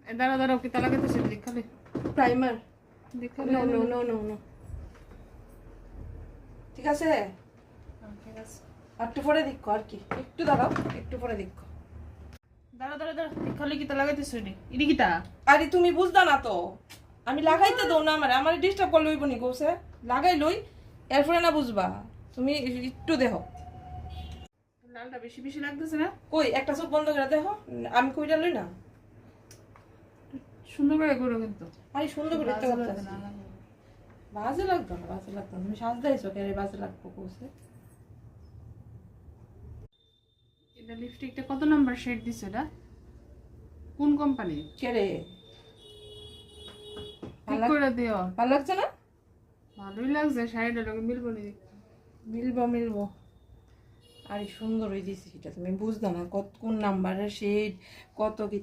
দাঁড়া দাঁড়া কিতা লাগাইতেছে দেখালে প্রাইমার দেখালে no no no no no ঠিক আছে ঠিক আছে আর একটু পরে দেখো আর কি একটু দাঁড়াও একটু পরে দেখো দাঁড়া দাঁড়া দাঁড়া দেখালে কিতা লাগাইতেছে ইডি কিতা আরে তুমি বুঝদা না তো আমি লাগাইতে দাও না আমার ডিস্টার্ব করলে হইব নি কৌছে লাগাই লই এরপরে না বুঝবা তুমি একটু দেখো লালটা বেশি বেশি লাগতেছে না কই একটা চোখ বন্ধ করে দেখো আমি কইটা লই না সুন্দর করে করো কিন্তু আরে সুন্দর করে দেখতে পারতাছি বাজে লাগতো না বাজে লাগতো না তুমি সাজ দিয়েছো কে বাজে লাগবো কৌছে এটা লিপস্টিকটা কত নাম্বার শেড দিছে এটা কোন কোম্পানি কে রে ঠিক করে দিও ভালো লাগছে না ভালোই লাগছে শাড়িটা লোকে মিলবো নি মিলবো মিলবো আরে সুন্দর হয়ে দিয়েছি এটা তুমি বুঝদা না কত কোন নাম্বারের শেড কত কি